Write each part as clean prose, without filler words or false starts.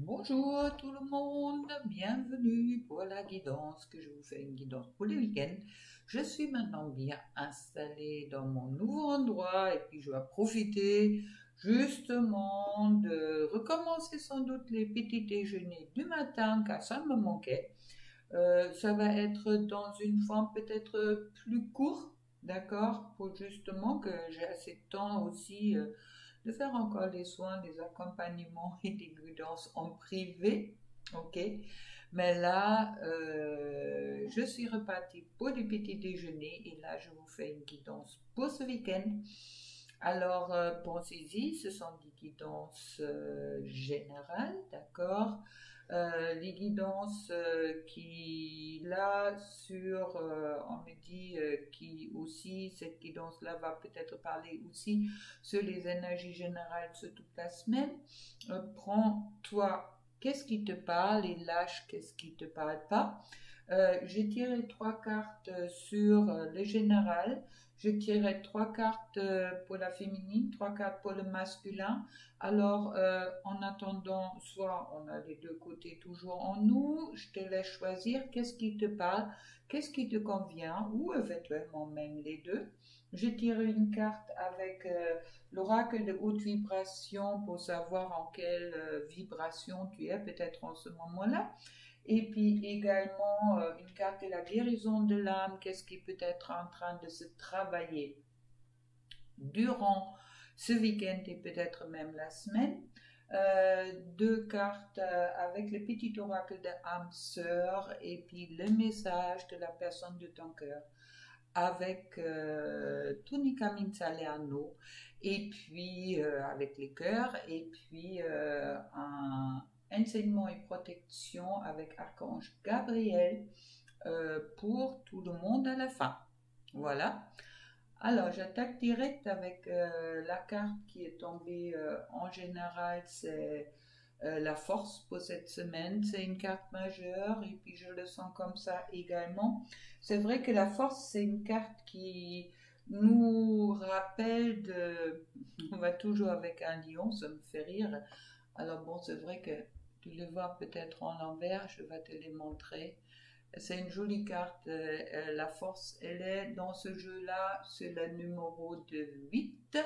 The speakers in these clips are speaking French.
Bonjour tout le monde, bienvenue pour la guidance, que je vous fais une guidance pour le week-end. Je suis maintenant bien installée dans mon nouveau endroit et puis je vais profiter justement de recommencer sans doute les petits déjeuners du matin car ça me manquait. Ça va être dans une forme peut-être plus courte, d'accord, pour justement que j'ai assez de temps aussi de faire encore les soins, des accompagnements et des guidances en privé, ok. Mais là, je suis repartie pour du petit déjeuner et là, je vous fais une guidance pour ce week-end. Alors, pensez-y, ce sont des guidances générales, d'accord? Les guidances qui, là, on me dit qui aussi, cette guidance-là va peut-être parler aussi sur les énergies générales sur toute la semaine. Prends-toi, qu'est-ce qui te parle et lâche qu'est-ce qui te parle pas. J'ai tiré 3 cartes sur le général. Je tirerai 3 cartes pour la féminine, 3 cartes pour le masculin. Alors, en attendant, soit on a les deux côtés toujours en nous, je te laisse choisir qu'est-ce qui te parle, qu'est-ce qui te convient, ou éventuellement même les deux. Je tire une carte avec l'oracle de haute vibration pour savoir en quelle vibration tu es peut-être en ce moment-là. Et puis également une carte de la guérison de l'âme, qu'est-ce qui peut être en train de se travailler durant ce week-end et peut-être même la semaine. 2 cartes avec le petit oracle de âme sœur et puis le message de la personne de ton cœur avec Tunica Minzaleano et puis avec les cœurs et puis un enseignement et protection avec Archange Gabriel pour tout le monde à la fin. Voilà. Alors, j'attaque direct avec la carte qui est tombée en général, c'est la force pour cette semaine. C'est une carte majeure et puis je le sens comme ça également. C'est vrai que la force, c'est une carte qui nous rappelle de... On va toujours avec un lion, ça me fait rire. Alors bon, c'est vrai que tu le vois peut-être en l'envers, je vais te les montrer. C'est une jolie carte. La force, elle est dans ce jeu-là, c'est le numéro de 8.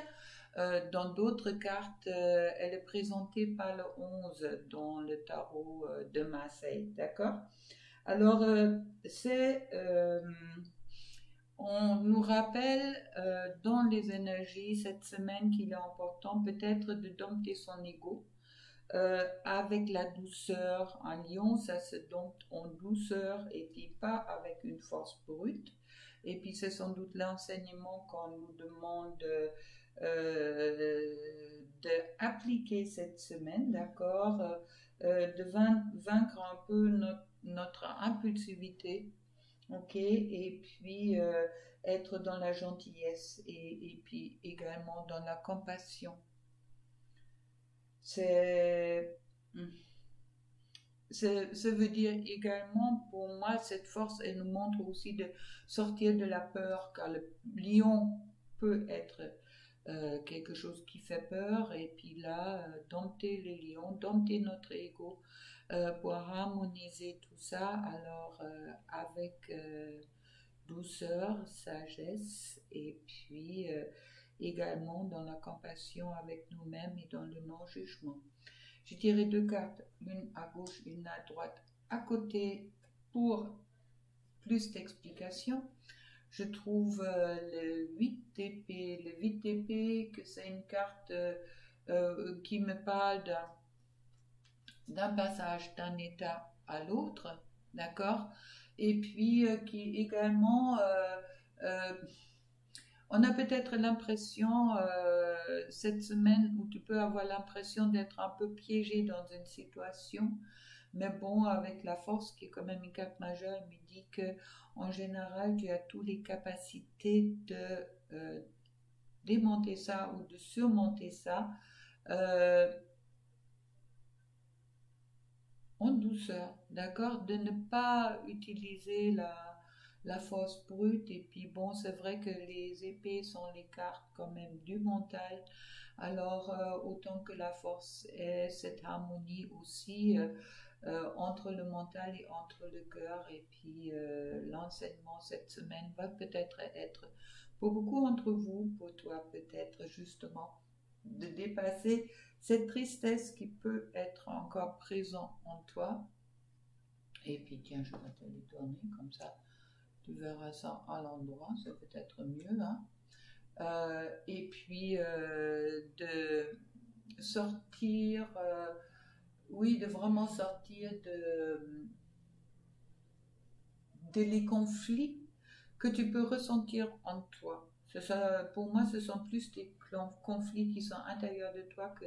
Dans d'autres cartes, elle est présentée par le 11 dans le tarot de Marseille. D'accord? Alors, on nous rappelle dans les énergies cette semaine qu'il est important peut-être de dompter son ego avec la douceur. Un lion, ça se dompte en douceur et puis pas avec une force brute. Et puis c'est sans doute l'enseignement qu'on nous demande d'appliquer cette semaine, d'accord, de vaincre un peu notre impulsivité, ok, et puis être dans la gentillesse et puis également dans la compassion. C'est, ça veut dire également, pour moi, cette force, elle nous montre aussi de sortir de la peur, car le lion peut être quelque chose qui fait peur, et puis là, dompter les lions, dompter notre ego, pour harmoniser tout ça, alors avec douceur, sagesse, et puis également dans la compassion avec nous-mêmes et dans le non-jugement. J'ai tiré 2 cartes, une à gauche, une à droite, à côté pour plus d'explications. Je trouve le 8 d'épée. Le 8 d'épée, que c'est une carte qui me parle d'un passage d'un état à l'autre, d'accord? Et puis qui également on a peut-être l'impression, cette semaine, où tu peux avoir l'impression d'être un peu piégé dans une situation. Mais bon, avec la force qui est quand même une carte majeure, il me dit que en général, tu as toutes les capacités de démonter ça ou de surmonter ça euh, en douceur, d'accord? De ne pas utiliser la force brute. Et puis bon, c'est vrai que les épées sont les cartes quand même du mental. Alors autant que la force est cette harmonie aussi entre le mental et entre le cœur. Et puis l'enseignement cette semaine va peut-être être pour beaucoup d'entre vous, pour toi peut-être justement, de dépasser cette tristesse qui peut être encore présente en toi. Et puis tiens, je vais te les tourner comme ça, tu verras ça à l'endroit, c'est peut-être mieux. Hein. Et puis de sortir, oui, de vraiment sortir de les conflits que tu peux ressentir en toi. Ça, pour moi, ce sont plus des conflits qui sont intérieurs de toi que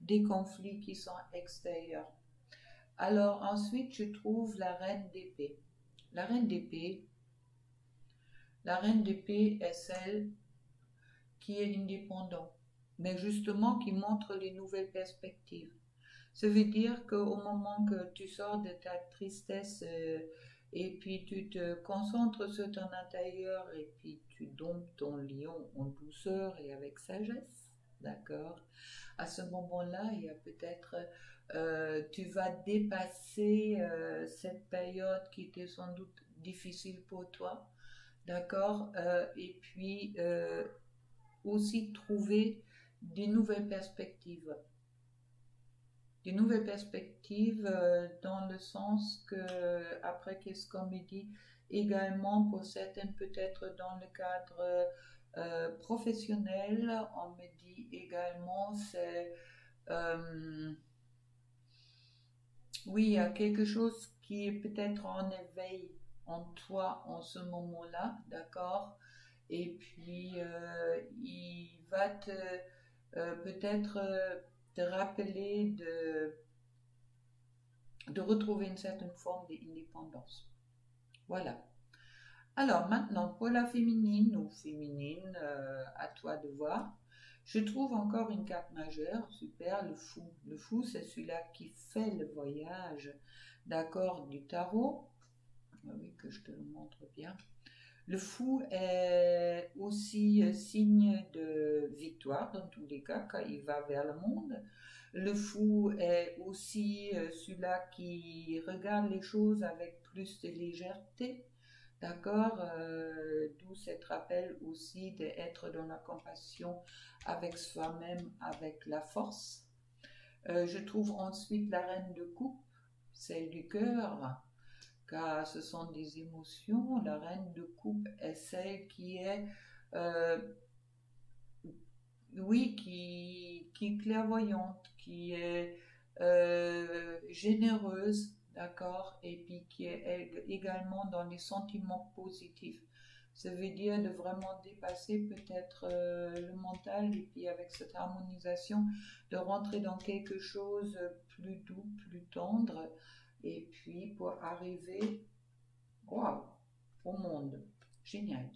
des conflits qui sont extérieurs. Alors ensuite, je trouve la reine d'épée. La reine d'épée, la reine d'épée est celle qui est indépendante, mais justement qui montre les nouvelles perspectives. Ça veut dire qu'au moment que tu sors de ta tristesse et puis tu te concentres sur ton intérieur et puis tu domptes ton lion en douceur et avec sagesse, d'accord? À ce moment-là, il y a peut-être, tu vas dépasser cette période qui était sans doute difficile pour toi, d'accord? Et puis aussi trouver des nouvelles perspectives. Des nouvelles perspectives dans le sens que, après qu'est-ce qu'on me dit, également pour certaines peut-être dans le cadre professionnel, on me dit également c'est oui, il y a quelque chose qui est peut-être en éveil en toi en ce moment-là, d'accord? Et puis il va te peut-être te rappeler de retrouver une certaine forme d'indépendance. Voilà. Alors maintenant, pour la féminine ou féminine, à toi de voir, je trouve encore une carte majeure, super, le fou. Le fou, c'est celui-là qui fait le voyage, d'accord, du tarot. Oui, que je te le montre bien. Le fou est aussi signe de victoire dans tous les cas quand il va vers le monde. Le fou est aussi celui-là qui regarde les choses avec plus de légèreté, d'accord, d'où cet rappel aussi d'être dans la compassion avec soi-même, avec la force. Je trouve ensuite la reine de coupe, celle du cœur, car ce sont des émotions. La reine de coupe est celle qui est, oui, qui est clairvoyante, qui est généreuse, d'accord, et puis qui est également dans les sentiments positifs. Ça veut dire de vraiment dépasser peut-être le mental et puis avec cette harmonisation, de rentrer dans quelque chose plus doux, plus tendre, et puis pour arriver, waouh, au monde. Génial.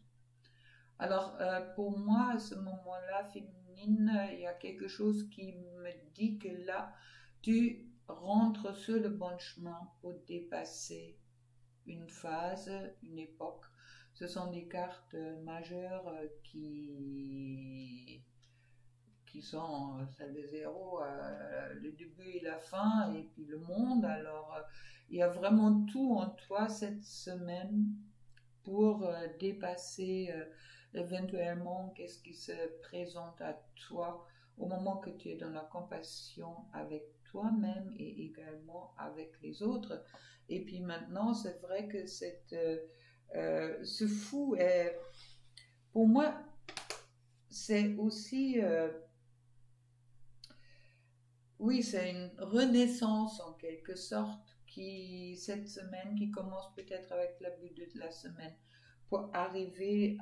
Alors, pour moi, à ce moment-là, féminine, il y a quelque chose qui me dit que là, tu rentres sur le bon chemin pour dépasser une phase, une époque. Ce sont des cartes majeures qui sont celles des zéros, le début et la fin, et puis le monde. Alors, il y a vraiment tout en toi cette semaine pour dépasser éventuellement qu'est-ce qui se présente à toi au moment que tu es dans la compassion avec toi-même et également avec les autres. Et puis maintenant, c'est vrai que ce fou est, pour moi, c'est aussi, oui, c'est une renaissance en quelque sorte cette semaine, qui commence peut-être avec le début de la semaine, pour arriver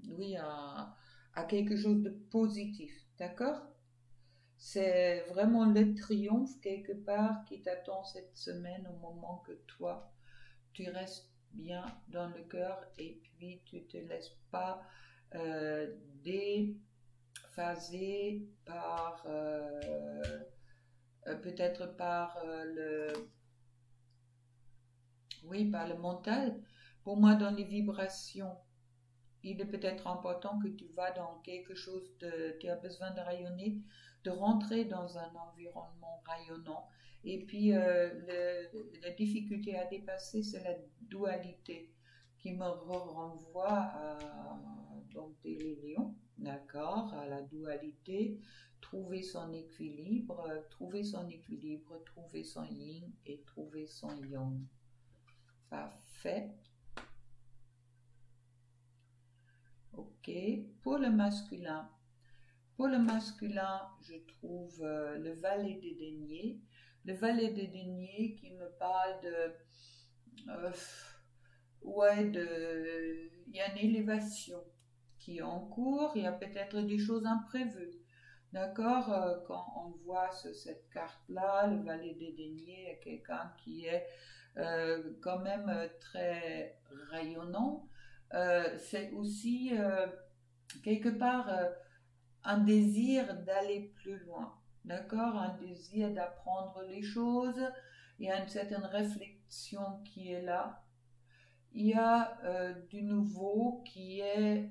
oui, à quelque chose de positif, d'accord? C'est vraiment le triomphe quelque part qui t'attend cette semaine au moment que toi, tu restes bien dans le cœur et puis tu te laisses pas déphaser par peut-être par Oui, par le mental. Pour moi, dans les vibrations, il est peut-être important que tu vas dans quelque chose de, tu as besoin de rayonner, de rentrer dans un environnement rayonnant. Et puis, la difficulté à dépasser, c'est la dualité qui me renvoie à donc des lions, d'accord, à la dualité, trouver son équilibre, trouver son yin et trouver son yang. Parfait. Ok. Pour le masculin, je trouve le valet des deniers. Le valet des deniers qui me parle euh, il y a une élévation qui est en cours, il y a peut-être des choses imprévues. D'accord. Quand on voit cette carte-là, le valet des deniers, il y a quelqu'un qui est quand même très rayonnant. C'est aussi quelque part un désir d'aller plus loin, d'accord, un désir d'apprendre les choses, il y a une certaine réflexion qui est là, il y a du nouveau qui est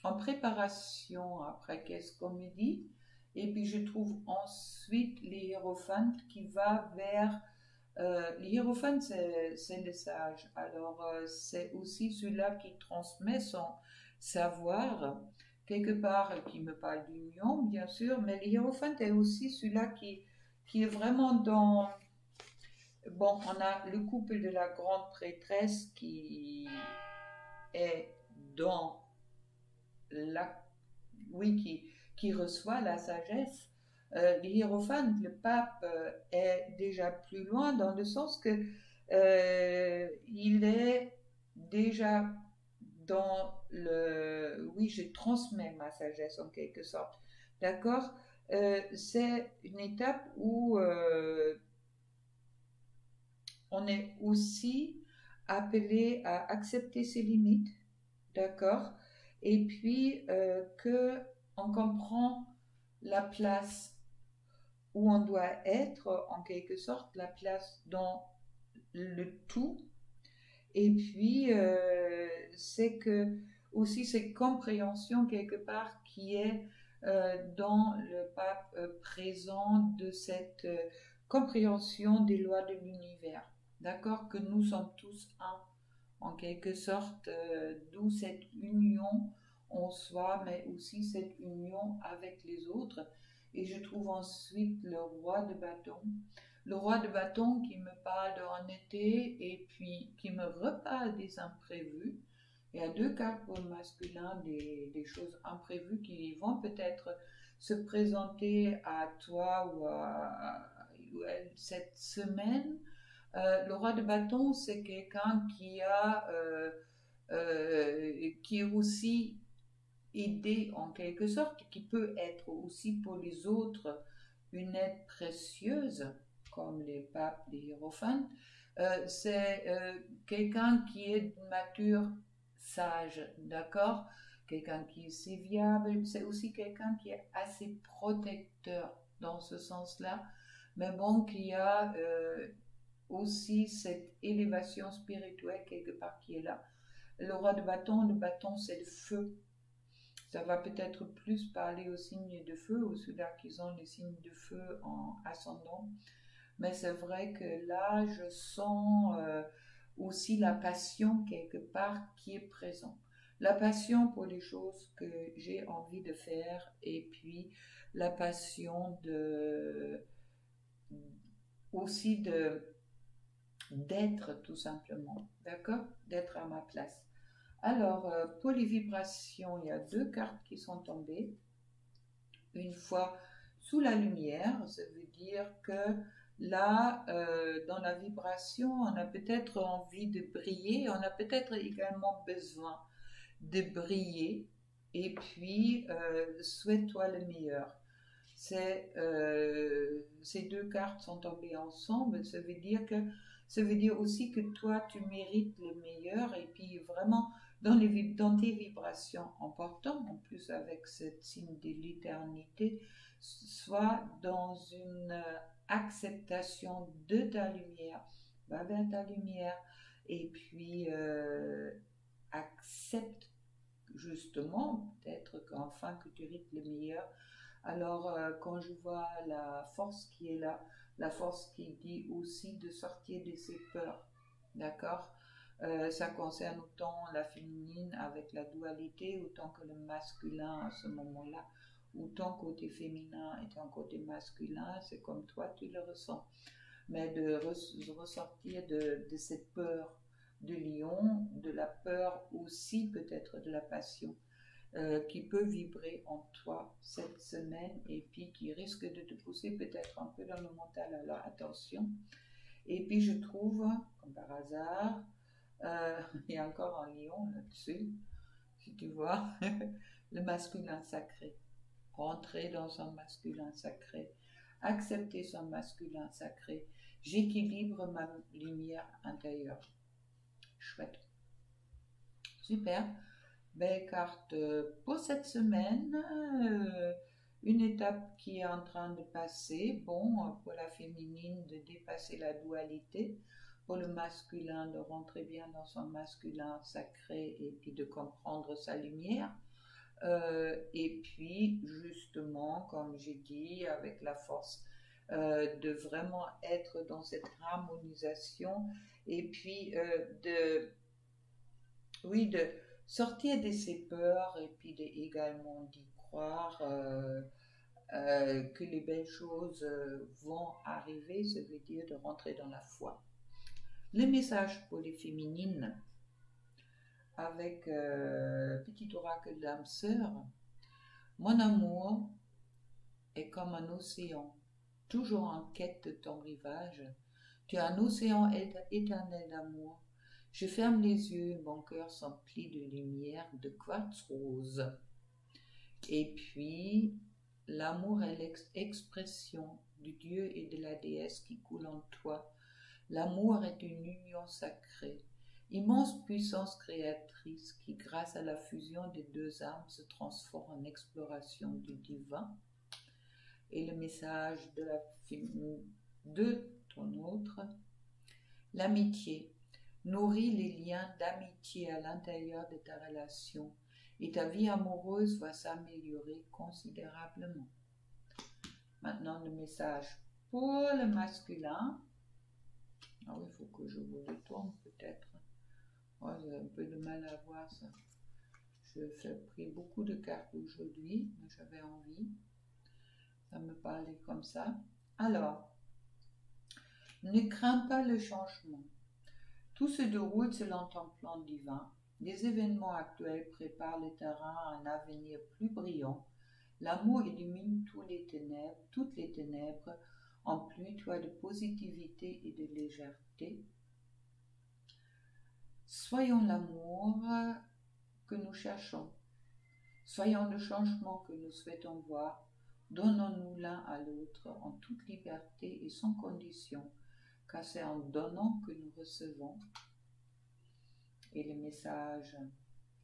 en préparation après qu'est-ce qu'on me dit, et puis je trouve ensuite l'hiérophante qui va vers l'hiérophante, c'est le sage. Alors, c'est aussi celui-là qui transmet son savoir, quelque part, qui me parle d'union, bien sûr, mais l'hiérophante est aussi celui-là qui est vraiment dans... Bon, on a le couple de la grande prêtresse qui est dans la... Oui, qui reçoit la sagesse. L'hiérophante, le pape, est déjà plus loin dans le sens que il est déjà dans le... Oui, je transmets ma sagesse en quelque sorte. D'accord. C'est une étape où on est aussi appelé à accepter ses limites. D'accord. Et puis que on comprend la place où on doit être, en quelque sorte, la place dans le tout. Et puis, c'est que aussi cette compréhension quelque part qui est dans le pape présent de cette compréhension des lois de l'univers. D'accord. Que nous sommes tous un, en quelque sorte, d'où cette union en soi, mais aussi cette union avec les autres. Et je trouve ensuite le roi de bâton. Le roi de bâton qui me parle en été et puis qui me reparle des imprévus. Il y a deux cartes pour le masculin, des choses imprévues qui vont peut-être se présenter à toi ou à cette semaine. Le roi de bâton, c'est quelqu'un qui est aussi aidé en quelque sorte, qui peut être aussi pour les autres une aide précieuse, comme les papes, les hiérophantes. C'est quelqu'un qui est d'une nature sage, d'accord? Quelqu'un qui est séviable, c'est aussi quelqu'un qui est assez protecteur dans ce sens-là, mais bon, qui a aussi cette élévation spirituelle quelque part qui est là. Le roi de bâton, le bâton c'est le feu. Ça va peut-être plus parler aux signes de feu, aux ceux-là qui ont les signes de feu en ascendant. Mais c'est vrai que là, je sens aussi la passion quelque part qui est présente. La passion pour les choses que j'ai envie de faire et puis la passion aussi d'être tout simplement, d'accord? D'être à ma place. Alors, pour les vibrations, il y a deux cartes qui sont tombées. Une fois sous la lumière, ça veut dire que là, dans la vibration, on a peut-être envie de briller, on a peut-être également besoin de briller, et puis souhaite-toi le meilleur. Ces deux cartes sont tombées ensemble, ça veut dire aussi que toi tu mérites le meilleur et puis vraiment dans tes vibrations importantes, en plus avec ce signe de l'éternité, soit dans une acceptation de ta lumière va vers ta lumière et puis accepte justement peut-être qu'enfin que tu rites le meilleur. Alors quand je vois la force qui est là, la force qui dit aussi de sortir de ses peurs, d'accord? Ça concerne autant la féminine avec la dualité, autant que le masculin à ce moment-là, ou ton côté féminin et ton côté masculin, c'est comme toi tu le ressens. Mais de ressortir de cette peur de lion, de la peur aussi peut-être de la passion, qui peut vibrer en toi cette semaine et puis qui risque de te pousser peut-être un peu dans le mental. Alors attention. Et puis je trouve, comme par hasard, il y a encore un lion là-dessus, si tu vois, le masculin sacré. Rentrer dans un masculin sacré, accepter son masculin sacré. J'équilibre ma lumière intérieure. Chouette. Super. Belle carte pour cette semaine. Une étape qui est en train de passer. Bon, pour la féminine, de dépasser la dualité. Pour le masculin, de rentrer bien dans son masculin sacré et puis de comprendre sa lumière. Et puis, justement, comme j'ai dit, avec la force de vraiment être dans cette harmonisation et puis de sortir de ses peurs et puis également d'y croire que les belles choses vont arriver, ça veut dire de rentrer dans la foi. Le message pour les féminines avec petit oracle d'âme sœur. Mon amour est comme un océan, toujours en quête de ton rivage. Tu es un océan éternel d'amour. Je ferme les yeux, mon cœur s'emplit de lumière, de quartz rose. Et puis, l'amour est l'expression du Dieu et de la déesse qui coule en toi. L'amour est une union sacrée, immense puissance créatrice qui, grâce à la fusion des deux âmes, se transforme en exploration du divin. Et le message de ton autre, l'amitié nourrit les liens d'amitié à l'intérieur de ta relation et ta vie amoureuse va s'améliorer considérablement. Maintenant, le message pour le masculin. Ah oui, il faut que je vous le tourne peut-être. Oh, j'ai un peu de mal à voir ça. Je fais pris beaucoup de cartes aujourd'hui, mais j'avais envie. Ça me parlait comme ça. Alors, ne crains pas le changement. Tout se déroule selon ton plan divin. Les événements actuels préparent le terrain à un avenir plus brillant. L'amour illumine toutes les ténèbres, emplis-toi de positivité et de légèreté. Soyons l'amour que nous cherchons. Soyons le changement que nous souhaitons voir. Donnons-nous l'un à l'autre en toute liberté et sans condition, car c'est en donnant que nous recevons. Et le message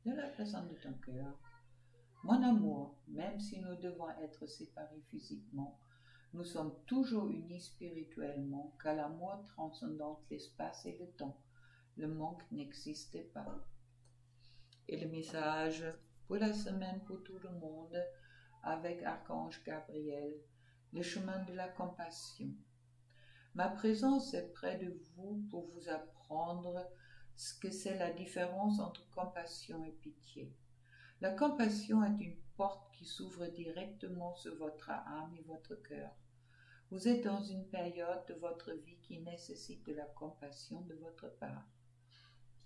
de la personne de ton cœur. Mon amour, même si nous devons être séparés physiquement, nous sommes toujours unis spirituellement, car l'amour transcendante l'espace et le temps. Le manque n'existait pas. Et le message pour la semaine pour tout le monde avec Archange Gabriel, le chemin de la compassion. Ma présence est près de vous pour vous apprendre ce que c'est la différence entre compassion et pitié. La compassion est une porte qui s'ouvre directement sur votre âme et votre cœur. Vous êtes dans une période de votre vie qui nécessite de la compassion de votre part.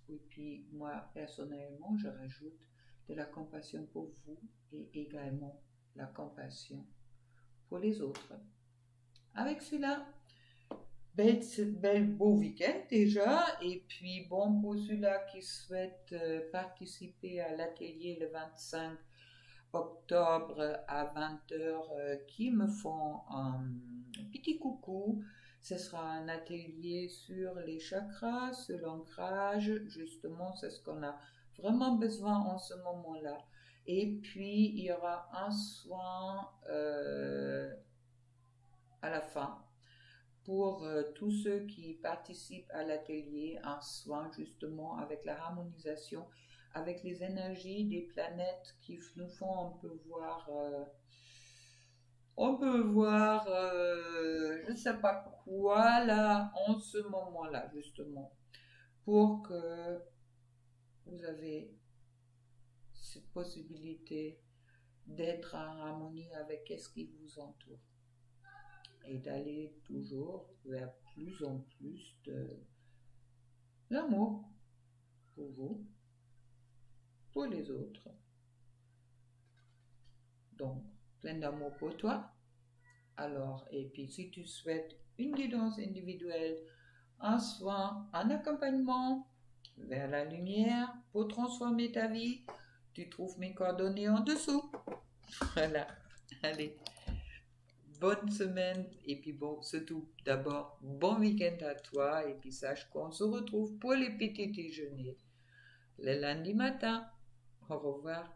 Et puis moi, personnellement, je rajoute de la compassion pour vous et également la compassion pour les autres. Avec cela, beau week-end déjà. Et puis bon, pour ceux-là qui souhaitent participer à l'atelier le 25 octobre à 20h, qui me font un petit coucou. Ce sera un atelier sur les chakras, sur l'ancrage. Justement, c'est ce qu'on a vraiment besoin en ce moment-là. Et puis, il y aura un soin à la fin pour tous ceux qui participent à l'atelier en soin justement avec la harmonisation, avec les énergies des planètes qui nous font un peu voir, je ne sais pas quoi là, en ce moment-là justement, pour que vous avez cette possibilité d'être en harmonie avec ce qui vous entoure et d'aller toujours vers plus en plus d'amour pour vous, pour les autres. Donc, plein d'amour pour toi. Alors, et puis si tu souhaites une guidance individuelle, un soin, un accompagnement vers la lumière pour transformer ta vie, tu trouves mes coordonnées en dessous. Voilà, allez. Bonne semaine et puis bon, surtout d'abord, bon week-end à toi et puis sache qu'on se retrouve pour les petits déjeuners le lundi matin. Au revoir.